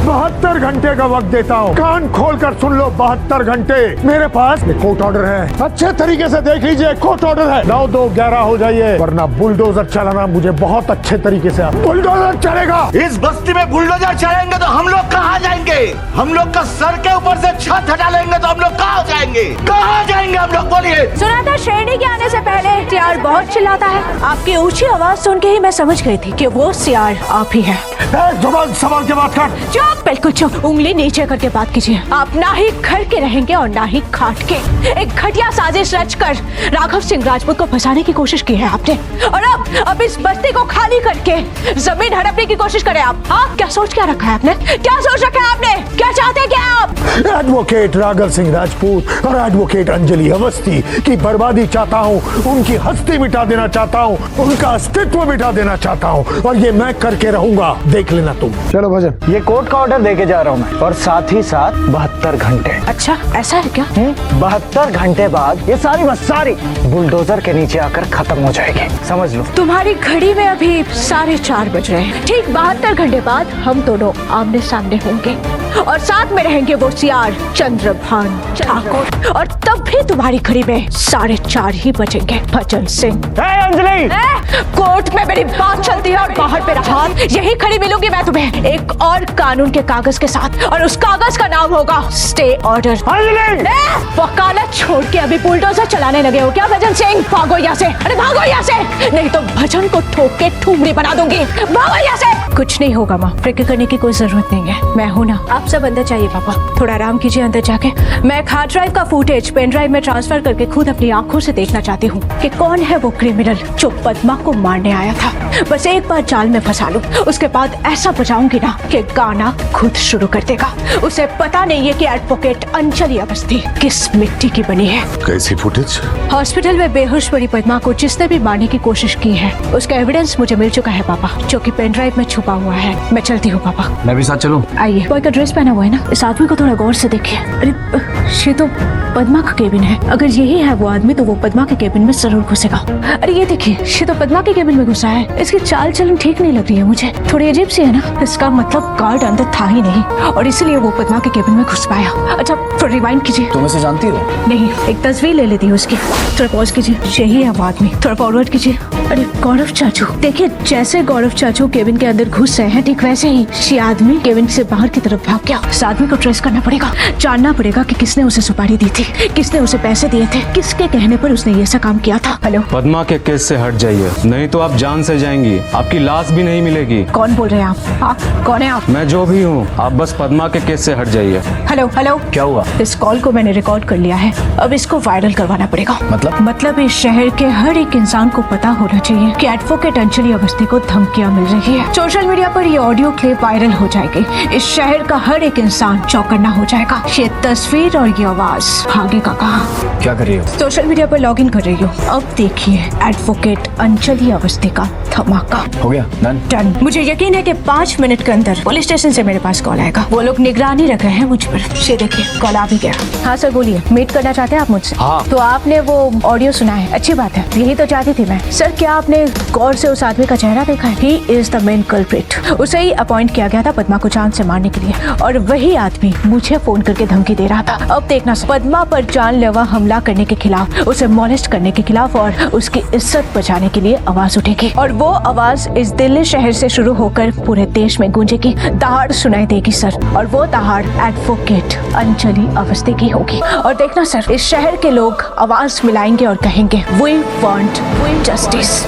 72 घंटे का वक्त देता हूँ, कान खोल कर सुन लो। 72 घंटे मेरे पास कोर्ट ऑर्डर है, अच्छे तरीके से देख लीजिए। कोर्ट ऑर्डर है, 9, 2, 11 हो जाइए, वरना बुलडोजर चलाना मुझे बहुत अच्छे तरीके से बुलडोजर चलेगा। इस बस्ती में बुलडोजर चलेंगे तो हम लोग कहाँ जाएंगे? हम लोग का सर के ऊपर से छत हटा लेंगे तो हम लोग कहाँ जाएंगे? कहाँ जाएंगे हम लोग? बोलिए। सुना था श्रेणी के आने से पहले सियार बहुत चिल्लाता है। आपकी ऊंची आवाज सुन के ही मैं समझ गई थी कि वो सियार आप ही है। जुबान संभाल के बात कर। चुप, बिल्कुल चुप। उंगली नीचे करके बात कीजिए। आप ना ही घर के रहेंगे और ना ही खाट के। एक घटिया साजिश रचकर राघव सिंह राजपूत को फंसाने की कोशिश की है आपने, और अब इस बस्ती को खाली करके जमीन हड़पने की कोशिश करें आप। हाँ, क्या सोच क्या रखा है आपने? क्या सोच रखा है आपने? क्या चाहते हैं क्या आप? एडवोकेट राघव सिंह राजपूत और एडवोकेट अंजलि अवस्थी की बर्बादी चाहता हूँ, उनकी हस्ती मिटा देना चाहता हूँ, उनका अस्तित्व मिटा देना चाहता हूँ, और ये मैं करके रहूंगा। देख लेना तुम। चलो भजन, ये कोर्ट का ऑर्डर देके जा रहा हूँ मैं, और साथ ही साथ 72 घंटे। अच्छा, ऐसा है क्या? 72 घंटे बाद ये सारी बस सारी बुलडोजर के नीचे आकर खत्म हो जाएगी, समझ लो। तुम्हारी घड़ी में अभी 4:30 बज रहे हैं। ठीक 72 घंटे बाद हम दोनों आमने सामने होंगे, और साथ में रहेंगे वो सियार चंद्रभान ठाकुर, और तब भी तुम्हारी घड़ी में 4:30 ही बजेंगे। भजन सिंह। अंजलि, कोर्ट में मेरी बात चलती है और बाहर पे रहा, यही खड़ी मिलूंगी मैं तुम्हें एक और कानून के कागज के साथ, और उस कागज का नाम होगा स्टे ऑर्डर। वकालत छोड़ के अभी बुलडोजर चलाने लगे हो क्या भजन सिंह? भागो यहाँ से, अरे भागो यहाँ से, नहीं तो भजन को ठोक के ठुमरी बना दूंगी। भागो यहाँ से। कुछ नहीं होगा माँ, फिक्र करने की कोई जरूरत नहीं है, मैं हूँ ना। आप सब अंदर चाहिए पापा, थोड़ा आराम कीजिए अंदर जाके। मैं हार्ड ड्राइव का फुटेज पेन ड्राइव में ट्रांसफर करके खुद अपनी आंखों से देखना चाहती हूँ कि कौन है वो क्रिमिनल जो पद्मा को मारने आया था। बस एक बार जाल में फंसा लूं, उसके बाद ऐसा बचाऊंगी ना कि गाना खुद शुरू कर देगा। उसे पता नहीं है कि एडवोकेट अंजलि अवस्थी किस मिट्टी की बनी है। कैसी फुटेज? हॉस्पिटल में बेहोश पड़ी पद्मा को जिसने भी मारने की कोशिश की है, उसका एविडेंस मुझे मिल चुका है पापा, जो कि पेन ड्राइव में छुपा हुआ है। मैं चलती हूँ पापा। मैं भी साथ चलूं? आइए। बॉय का ड्रेस पहना हुआ है ना, इस आदमी को थोड़ा गौर से देखिए। अरे ये तो पद्मा का केबिन है। अगर यही है वो आदमी तो वो पद्मा के केबिन में जरूर घुसेगा। अरे ये देखिए, ये तो पद्मा के केबिन में घुसा है। इसकी चाल चलन ठीक नहीं लग रही है मुझे, थोड़ी अजीब सी है ना। इसका मतलब गार्ड अंदर था ही नहीं, और इसलिए वो पद्मा के केबिन में घुस पाया। अच्छा, थोड़ा रिवाइंड कीजिए। तुम इसे जानती हो? नहीं, एक तस्वीर ले लेती हूँ उसकी। थोड़ा पॉज कीजिए, यही है वो आदमी। थोड़ा फॉरवर्ड कीजिए। अरे गौरव चाचू, देखिए जैसे गौरव चाचू केबिन के अंदर घुस रहे हैं, ठीक वैसे ही ये आदमी केबिन से बाहर की तरफ भाग गया। इस आदमी को ट्रेस करना पड़ेगा, जानना पड़ेगा कि किसने उसे सुपारी दी थी, किसने उसे पैसे दिए थे, किसके कहने पर उसने ये सा काम किया था। हेलो, पद्मा के केस से हट जाइए, नहीं तो आप जान से जाएंगी, आपकी लाश भी नहीं मिलेगी। कौन बोल रहे हैं आप? हाँ, कौन है आप? मैं जो भी हूँ, आप बस पद्मा के केस से हट जाइए। हेलो हेलो, क्या हुआ? इस कॉल को मैंने रिकॉर्ड कर लिया है, अब इसको वायरल करवाना पड़ेगा। मतलब इस शहर के हर एक इंसान को पता होना चाहिए कि एडवोकेट अंजलि अवस्थी को धमकियां मिल रही है। सोशल मीडिया पर ये ऑडियो क्लिप वायरल हो जाएगी, इस शहर का हर एक इंसान चौकन्ना हो जाएगा। ये तस्वीर और ये आवाज भागेगा कहाँ? क्या कर रही हो? सोशल मीडिया पर लॉगिन कर रही हूँ। अब देखिए एडवोकेट अंजलि अवस्थी का धमाका। हो गया? डन। मुझे यकीन है कि 5 मिनट के अंदर पुलिस स्टेशन से मेरे पास कॉल आएगा। वो लोग निगरानी रख रहे हैं मुझ पर। ये देखिए, कॉल आ भी गया। हाँ सर बोलिए, मीट करना चाहते हैं आप मुझसे? हाँ। तो आपने वो ऑडियो सुना है, अच्छी बात है, यही तो चाहती थी मैं। सर क्या आपने गौर से उस आदमी का चेहरा देखा है? He is the main culprit. उसे ही अपॉइंट किया गया था पद्मा को जान से मारने के लिए, और वही आदमी मुझे फोन करके धमकी दे रहा था। अब देखना, पद्मा पर जानलेवा हमला करने के खिलाफ, उसे मॉलेस्ट करने के खिलाफ और उसकी इज्जत बचाने के लिए आवाज उठेगी, और वो आवाज इस दिल्ली शहर से शुरू होकर पूरे देश में गूंजेगी। दहाड़ सुनाई देगी सर, और वो दहाड़ एडवोकेट अंजलि अवस्थी की होगी। और देखना सर, इस शहर के लोग आवाज मिलाएंगे और कहेंगे वी वांट जस्टिस।